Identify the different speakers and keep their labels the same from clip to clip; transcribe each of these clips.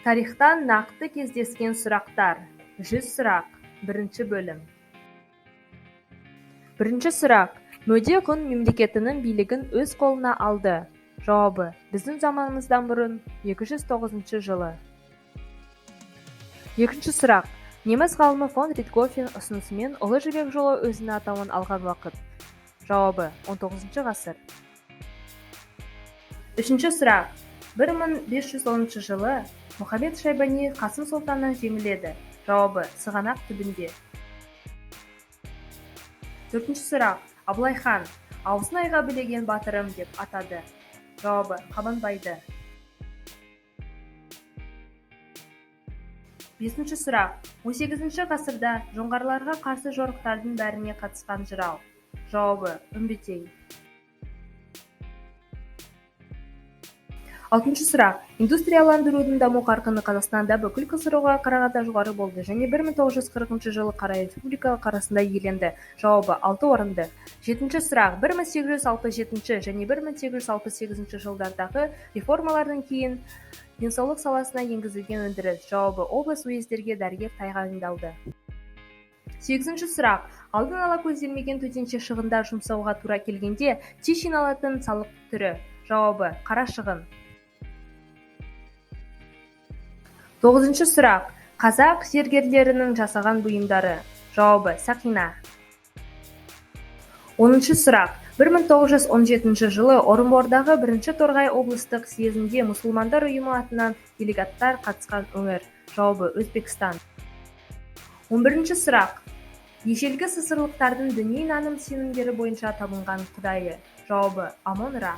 Speaker 1: Тарихтан нақты кездескен сұрақтар. 100 сұрақ. Бірінші бөлім. Бірінші сұрақ. Мөде Ғұн мемлекетінің билігін өз қолына алды. Жауабы: біздің заманымыздан бұрын 209 жылы. Екінші сұрақ. Неміс ғалымы фон Ритгофен ұсынысымен Ұлы Жібек жолы өзінің атауын алған уақыт. Жауабы: 19 ғасыр. Үшінші сұрақ. 1510 жылы Мұхаммед Шайбани Қасым Сұлтаннан жеңіледі. Жауабы: Сығанақ түбінде. Төртінші сұрақ. Абылай хан аузын айға білеген батырым деп атады. Жауабы: Қабанбайды. Бесінші сұрақ. 18 ғасырда жоңғарларға қарсы жорықтардың бәріне қатысқан жырау. Жауабы: Үмбетей. Алтыншы сұрақ. Индустрияландырудың даму қарқыны Қазақстанда бүкіл КСРО-ға қарағанда жоғары болды және 1940 жылы Қара Республикаға қарасында иеленді. Жауабы: 6 орынды. Жетінші сұрақ. 1867 және 1868 жылдардағы реформалардың кейін денсаулық саласына енгізілген өндіріс. Жауабы: облыс уездерге дәрігер тағайындалды. Сегізінші сұрақ. Алдын ала көзделмеген төтенше шығындар жұмсауға тура келгенде тез жиналатын салық түрі. Жауабы: қара шығын. Тоғызыншы сұрақ. Қазақ зергерлерінің жасаған бұйымдары. Жауабы: сақина. Оныншы сұрақ. 1917 жылы Орынбордағы бірінші Торғай облыстық съезінде мұсылмандар ұйымы атынан делегаттар қатысқан өңір. Жауабы: Өзбекстан. 11-ші сұрақ. Ежелгі сысырлықтардың діни наным сенімдері бойынша табынған құдайы. Жауабы: Амон-Ра.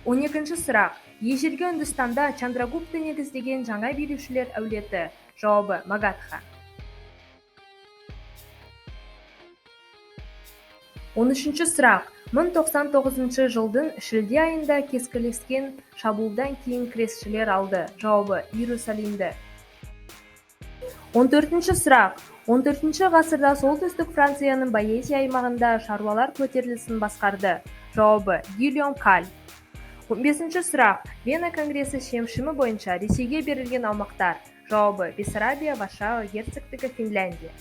Speaker 1: 12-ші сұрақ. Ежелгі Үндістанда Чандрагупта негіздеген жаңа билеушілер әулеті. Жауабы: Магадха. 13-ші сұрақ. 1099 жылдың шілде айында кескілескен шабуылдан кейін кресшілер алды. Жауабы: Иерусалимді. 14-ші сұрақ. 14-ші ғасырда солтүстік Францияның Боэзия аймағында шаруалар көтерілісін басқарды. Жауабы: Гильом Каль. 15-ші сұрақ. Вена конгресі шешімі бойынша Ресейге берілген аумақтар. Жауабы: Бессарабия, Варшава герцогтігі, Финляндия.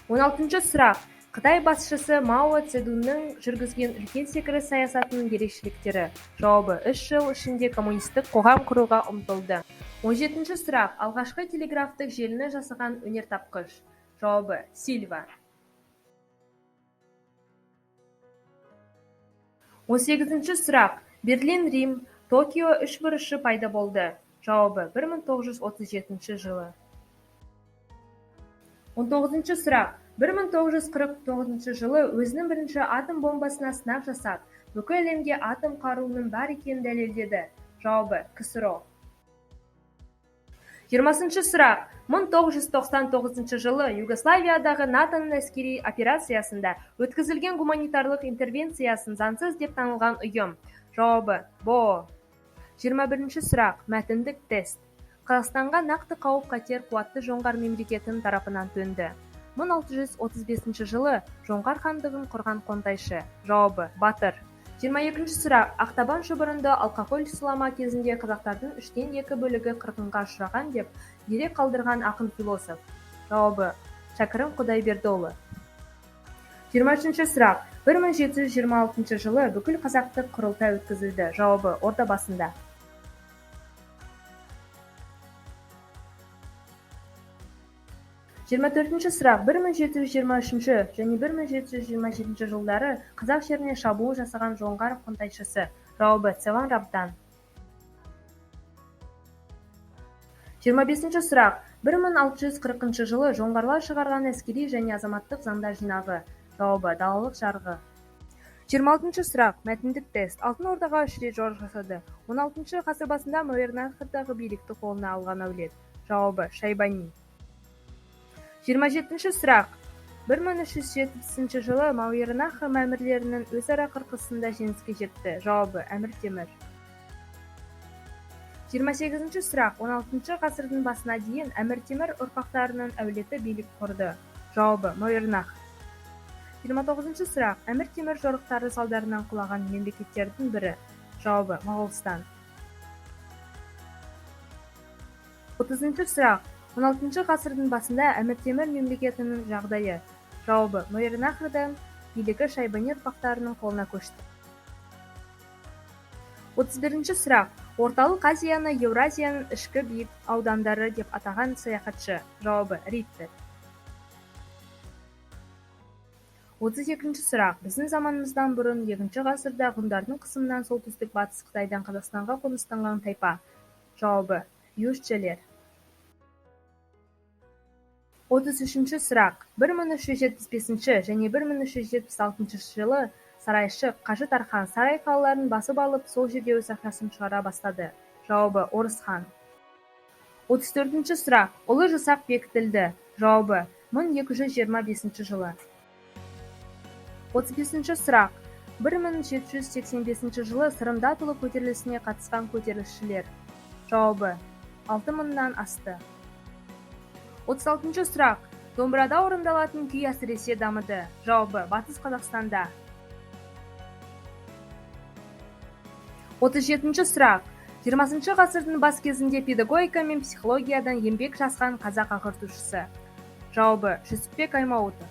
Speaker 1: 16-ші сұрақ. Қытай басшысы Мао Цзедунның жүргізген үлкен секіріс саясатының ерекшеліктері. Жауабы: 3 жыл ішінде коммунистік қоғам құруға ұмтылды. 17-ші сұрақ. Алғашқы телеграфтық желіні жасаған өнертапқыш. Жауабы: Сильва. 18-ші сұрақ. Берлин, Рим, Токио үш бұрышы пайда болды. Жауабы: 1937 жылы. 19-ші сұрақ. 1949 жылы өзінің бірінші атом бомбасына сынақ жасап, бүкіл әлемге атом қаруының бар екенін дәлелдеді. Жауабы: КСРО. 20-ші сұрақ. 1999 жылы Югославиядағы НАТОның әскери операциясында өткізілген гуманитарлық интервенциясын заңсыз деп танылған ұйым. Жауабы: БО. 21-ші сұрақ. Мәтіндік тест. Қазақстанға нақты қауіп-қатер қуатты жоңғар мемлекетінің тарапынан төнді. 1635 жылы жоңғар хандығын құрған қонтайшы. Жауабы: Батыр. 22-ші сұрақ. Ақтабан шұбырынды алкоголь сылама кезінде қазақтардың 3/2 бөлігі қырғынға ұшыраған деп дерек қалдырған ақын философ. Жауабы: Шәкірім Құдайбердіұлы. 23-ші сұрақ. 1726 жылы бүкіл қазақтық құрылтай өткізілді. Жауабы: Ордабасында. 24-ші сұрақ. 1723 және 1727 жылдары қазақ жеріне шабуыл жасаған жоңғар қонтайшысы. Жауабы: Цеван Рабдан. 25-ші сұрақ. 1640 жылы жоңғарлар шығарған әскери және азаматтық заңдар жинағы. Жауабы: Далалық жарғы. 26-ші сұрақ. Мәтіндік тест. Алтын Ордаға 3 рет жорық жасады. 16-ші ғасыр басында Мауреннахрдағы билікті қолына алған әулет. Жауабы: Шайбани. 27-ші сұрақ. 1370 жылы Мауреннахр мәмірлерінің өзара қырқысында жеңіске жетті. Жауабы: Әмір Темір. 28-ші сұрақ. 16-шы ғасырдың басына дейін Әмір Темір ұрпақтарының әулеті билік құрды. Жауабы: Мауреннахр. 29-ші сұрақ. Әмір Темір жорықтары салдарынан құлаған мемлекеттердің бірі. Жауабы: Моғолстан. 30-ші сұрақ. 16-ші ғасырдың басында Әмір Темір мемлекетінің жағдайы. Жауабы: Мауреннахрдың билігі Шайбани ұрпақтарының қолына көшті. 31-ші сұрақ. Орталық Азияны Еуразияның ішкі биік аудандары деп атаған саяхатшы. Жауабы: Риттер. 32-ші сұрақ. Біздің заманымыздан бұрын 2-ші ғасырда ғұндардың қысымынан солтүстік батыс Қытайдан Қазақстанға қоныстанған тайпа. Жауабы: южчелер. 33-ші сұрақ. 1375 және 1376 жылы сарайшық Қажы Тархан сарай қалаларын басып алып, сол жерде өз ақшасын шығара бастады. Жауабы: Орыс хан. 34-ші сұрақ. Ұлы жасақ бекітілді. Жауабы: 1225 жылы. 35-ші сұрақ. 1785 жылы Сырымда Атылу көтерілісіне қатысқан көтерілісшілер. Жауабы: 6000-нан асты. 36-ші сұрақ. Домбырада орындалатын күй әсіресе дамыды. Жауабы: Батыс Қазақстанда. 37-ші сұрақ. 20-ші ғасырдың бас кезінде педагогика мен психологиядан еңбек жазған қазақ ағартушысы. Жауабы: Жүсіпбек Аймауытов.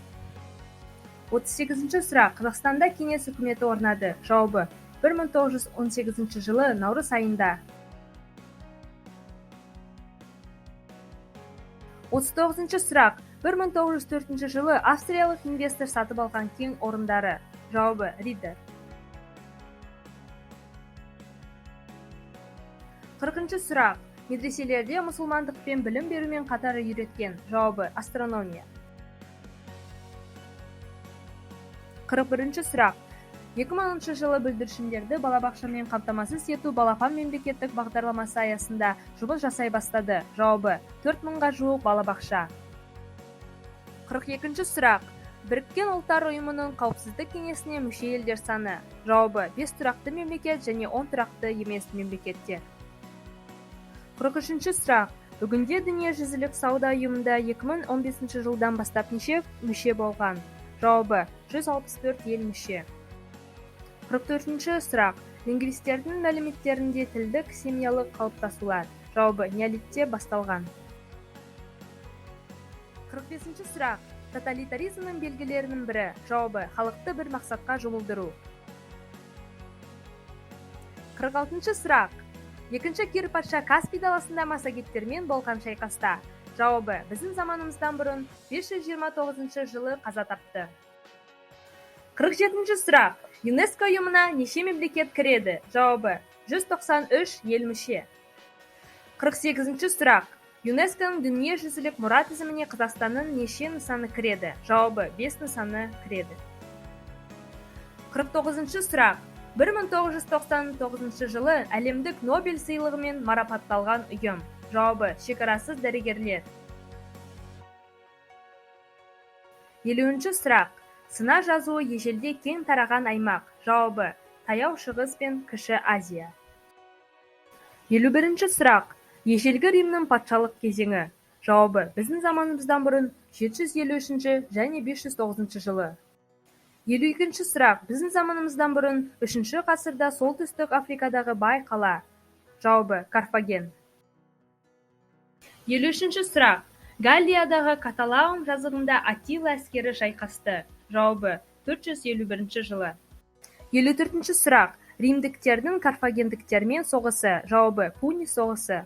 Speaker 1: 38-ші сұрақ. Қазақстанда кеңес үкіметі орнады. Жауабы: 1918 жылы наурыз айында. 39-ші сұрақ. 1904 жылы австриялық инвестор сатып алған кен орындары. Жауабы: Риддер. 40-ші сұрақ. Медреселерде мұсылмандықпен білім берумен қатар үйреткен. Жауабы: астрономия. 41-ші сұрақ. 2010 жылы бүлдіршіндерді балабақшамен қамтамасыз ету балапан мемлекеттік бағдарламасы аясында жұмыс жасай бастады. Жауабы: 4000-ға жуық балабақша. 42-ші сұрақ. Біріккен ұлттар ұйымының қауіпсіздік кеңесіне мүше елдер саны. Жауабы: 5 тұрақты мемлекет және 10 тұрақты емес мемлекеттер. 43-ші сұрақ. Бүгінде дүниежүзілік сауда ұйымында 2015 жылдан бастап неше мүше болған? Жауабы: 164 ел мүше. 44-ші сұрақ. Лингвистердің мәліметтерінде тілдік семьялық қалыптасулар. Жауабы: неолитте басталған. 45-ші сұрақ. Тоталитаризмнің белгілерінің бірі. Жауабы: халықты бір мақсатқа жұмылдыру. 46-ші сұрақ. Екінші Кир патша Каспий даласында массагеттермен болған шайқаста. Жауабы: біздің заманымыздан бұрын 529 жылы қаза тапты. 47-ші сұрақ. ЮНЕСКО ұйымына неше мемлекет кіреді? Жауабы: 193 ел мүше. 48-ші сұрақ. ЮНЕСКОның дүниежүзілік мұра тізіміне Қазақстанның неше нысаны кіреді? Жауабы: 5 нысаны кіреді. 49-ші сұрақ. 1999 жылы әлемдік Нобель сыйлығымен марапатталған ұйым. Жауабы: шекарасыз дәрігерлер. 50-ші сұрақ. Сына жазуы ежелде кең тараған аймақ. Жауабы: Таяу Шығыс пен Кіші Азия. 51-ші сұрақ. Ежелгі Римнің патшалық кезеңі. Жауабы: біздің заманымыздан бұрын 753 және 509 жылы. 52-ші сұрақ. Біздің заманымыздан бұрын 3-ші ғасырда солтүстік Африкадағы бай қала. Жауабы: Карфаген. 53-ші сұрақ. Галлиядағы Каталаун жазығында Аттила әскері шайқасты. Жауабы: 451 жылы. 54-ші сұрақ. Римдіктердің карфагендіктермен соғысы. Жауабы: Пуни соғысы.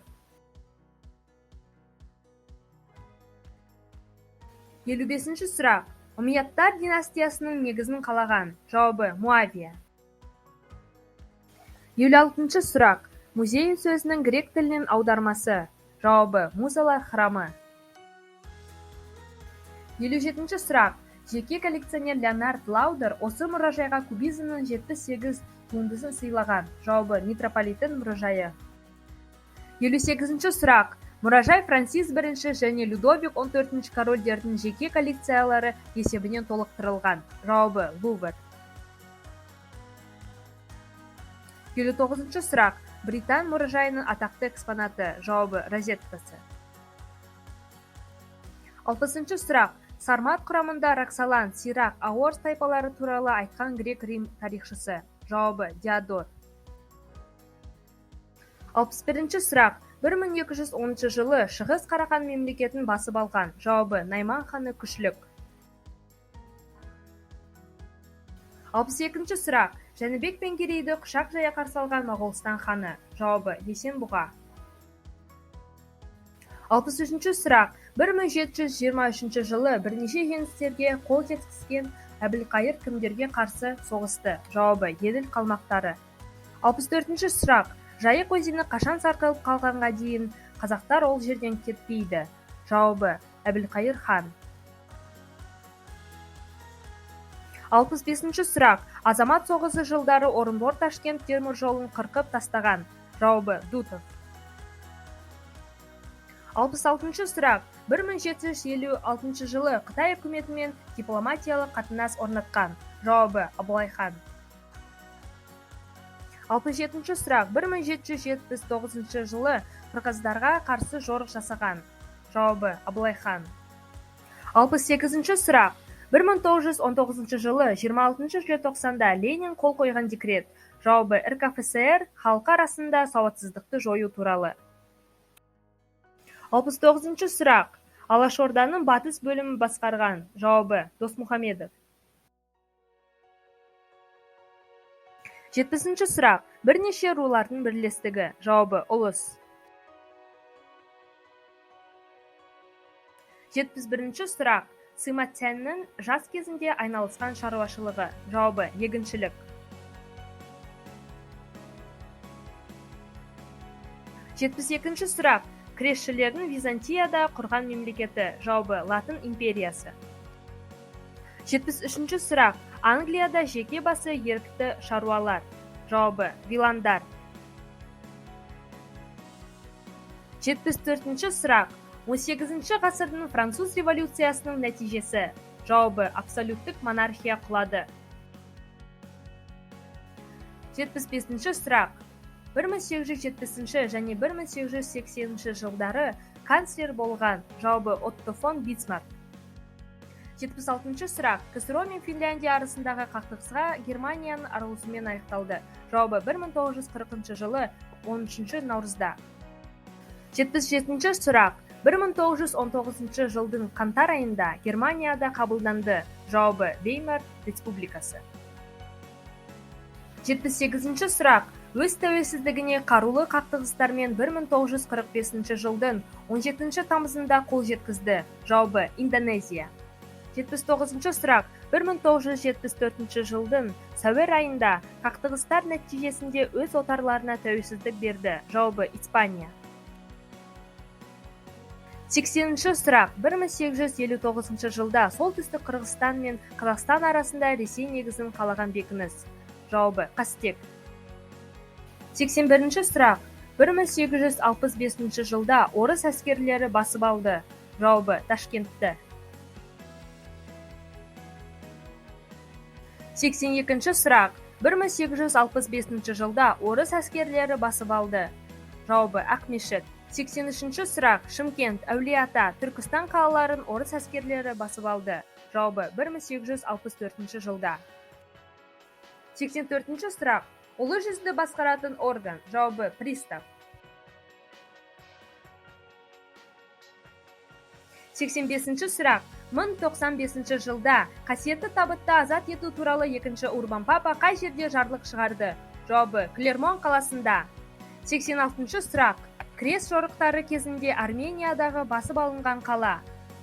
Speaker 1: 55-ші сұрақ. Умейядтар династиясының негізін қалаған. Жауабы: Муавия. 56-ші сұрақ. Музей сөзінің грек тілінен аудармасы. Жауабы: Музалар храмы. 57-ші сұрақ. Жеке коллекционер Леонард Лаудер осы мұражайға кубизмнің 78 туындысын сыйлаған. Жауабы: Метрополитен мұражайы. 58-ші сұрақ. Мұражай Франсис I және Людовик 14 корольдердің жеке коллекциялары есебінен толықтырылған. Жауабы: Лувр. 59-ші сұрақ. Британ мұражайының атақты экспонаты. Жауабы: розеткасы. 60-ші сұрақ. Сармат құрамында Роксолан, Сирак, Аорс тайпалары туралы айтқан грек-рим тарихшысы. Жауабы Диодор. 61-ші сұрақ. 1210 жылы Шығыс Қарахан мемлекетін басып алған. Жауабы Найман ханы Күшлік. 62-ші сұрақ. Жәнібек пен Керейді құшақ жая қарсы алған Моғолстан ханы. Жауабы Есенбұға. 63-ші сұрақ. 1723 жылы бірнеше жеңістерге қол жеткізген Әбілқайыр кімдерге қарсы соғысты? Жауабы Еділ қалмақтары. 64-ші сұрақ. Жайық өзені қашан сарқылып қалғанға дейін қазақтар ол жерден кетпейді? Жауабы Әбілқайыр хан. 65-ші сұрақ. Азамат соғысы жылдары Орынбор-Ташкент темір жолын қырқып тастаған. Жауабы Дутов. 66-ші сұрақ. 1756 жылы Қытай үкіметімен дипломатиялық қатынас орнатқан. Жауабы Абылай хан. 67-ші сұрақ. 1779 жылы қырғыздарға қарсы жорық жасаған. Жауабы Абылай хан. 68-ші сұрақ. 1919 жылы 26 желтоқсанда Ленин қол қойған декрет. Жауабы РКФСР халқы арасында сауатсыздықты жою туралы. 69-ші сұрақ. Алашорданың батыс бөлімі басқарған. Жауабы Досмұхамедов. 70-ші сұрақ. Бірнеше рулардың бірлестігі. Жауабы ұлыс. 71-ші сұрақ. Сыматянның жас кезінде айналысқан шаруашылығы. Жауабы егіншілік. 72-ші сұрақ. Кресшілердің Византияда құрған мемлекеті. Жауабы Латын империясы. 73-ші сұрақ. Англияда жеке басы ерікті шаруалар. Жауабы виландар. 74-ші сұрақ. 18-ші ғасырдың француз революциясының нәтижесі. Жауабы абсолюттік монархия құлады. 75-ші сұрақ. 1870 және 1880 жылдары канцлер болған. Жауабы Отто фон Бисмарк. 76-ші сұрақ. КСРО мен Финляндия арасындағы қақтығысқа Германияның араласуымен аяқталды. Жауабы 1940 жылы 13 наурызда. 77-ші сұрақ. 1919 жылдың қаңтар айында Германияда қабылданды. Жауабы Веймар республикасы. 78-ші сұрақ. Өз тәуелсіздігіне қарулы қақтығыстармен 1945 жылдың 17 тамызында қол жеткізді. Жауабы Индонезия. 79-ші сұрақ. 1974 жылдың сәуір айында қақтығыстар нәтижесінде өз отарларына тәуелсіздік берді. Жауабы Испания. 80-ші сұрақ. 1859 жылда солтүстік Қырғызстан мен Қазақстан арасында Ресей негізін қалаған бекініс. Жауабы Қастек. 81-ші сұрақ. 1865 жылда орыс әскерлері басып алды. Жауабы Ташкентті. 82-ші сұрақ. 1865 жылда орыс әскерлері басып алды. Жауабы Ақмешіт. 83-ші сұрақ. Шымкент, Әулие-Ата, Түркістан қалаларын орыс әскерлері басып алды. Жауабы 1864 жылда. 84-ші сұрақ. Ұлы жүзді басқаратын орган. Жауабы пристав. 85-ші сұрақ. 1095 жылда қасиетті табытты азат ету туралы екінші Урбан папа қай жерде жарлық шығарды? Жауабы Клермон қаласында. 86-ші сұрақ. Крест жорықтары кезінде Армениядағы басып алынған қала.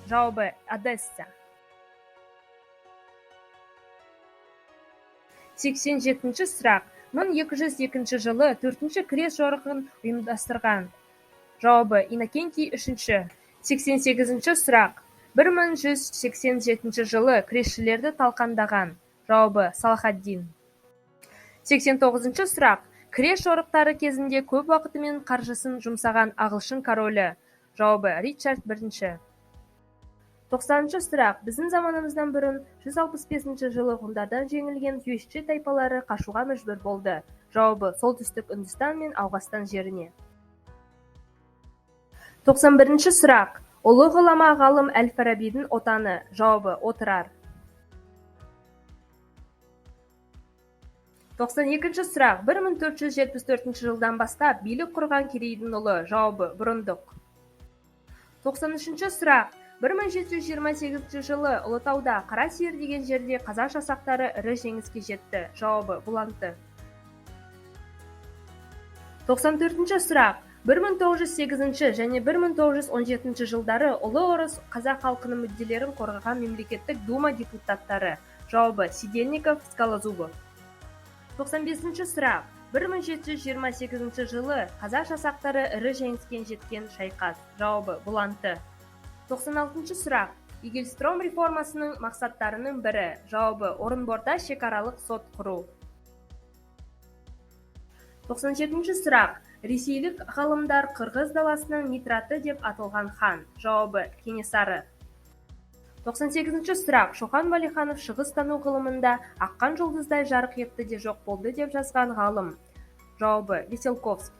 Speaker 1: Жауабы Одесса. 87-ші сұрақ. 1202 жылы 4-ші крест жорығын ұйымдастырған. Жауабы Иннокентий III. 88-ші сұрақ. 1187 жылы крестшілерді талқандаған. Жауабы Салахаддин. 89-ші сұрақ. Крест жорықтары кезінде көп уақыты мен қаржысын жұмсаған ағылшын королі. Жауабы Ричард I. 90-ші сұрақ. Біздің заманымыздан бұрын 165 жылы ғұндардан жеңілген юешче тайпалары қашуға мәжбүр болды. Жауабы солтүстік Үндістан мен Ауғанстан жеріне. 91-ші сұрақ. Ұлы ғұлама ғалым Әл-Фарабидің отаны. Жауабы: Отырар. 92-ші сұрақ. 1474 жылдан бастап билік құрған керейдің ұлы. Жауабы: Бұрындық. 93-ші сұрақ. 1728 жылы Ұлытауда Қара Сиыр деген жерде қазақ жасақтары ірі жеңіске жетті. Жауабы: Бұланты. 94-ші сұрақ. 1908 және 1917 жылдары Ұлы Орыс қазақ халқының мүдделерін қорғаған мемлекеттік дума депутаттары. Жауабы: Сидельников, Скалозубов. 95-ші сұрақ. 1728 жылы қазақ жасақтары ірі жеңіске жеткен шайқас. Жауабы: Бұланты. 96-ші сұрақ. Игельстром реформасының мақсаттарының бірі. Жауабы: Орынборда шекаралық сот құру. 97-ші сұрақ. Ресейлік ғалымдар Қырғыз даласының нитраты деп аталған хан. Жауабы: Кенесары. 98-ші сұрақ. Шоқан Уәлиханов шығыстану ғылымында аққан жұлдыздай жарық етті де жоқ болды деп жазған ғалым. Жауабы: Веселковский.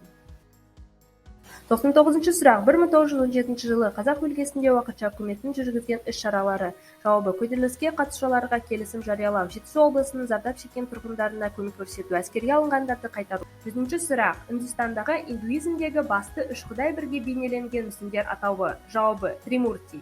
Speaker 1: 99-ші сұрақ. 1917 жылы қазақ өлкесінде уақытша үкіметтің жүргізген іс-шаралары. Жауабы: көтеріліске қатысушыларға келісім жариялау, Жетісу облысының зардап шеккен тұрғындарына көмек көрсету, әскерге алынғандарды қайтару. 100-ші сұрақ. Үндістандағы индуизмдегі басты үш құдай бірге бейнеленген мүсіндер атауы. Жауабы: Тримурти.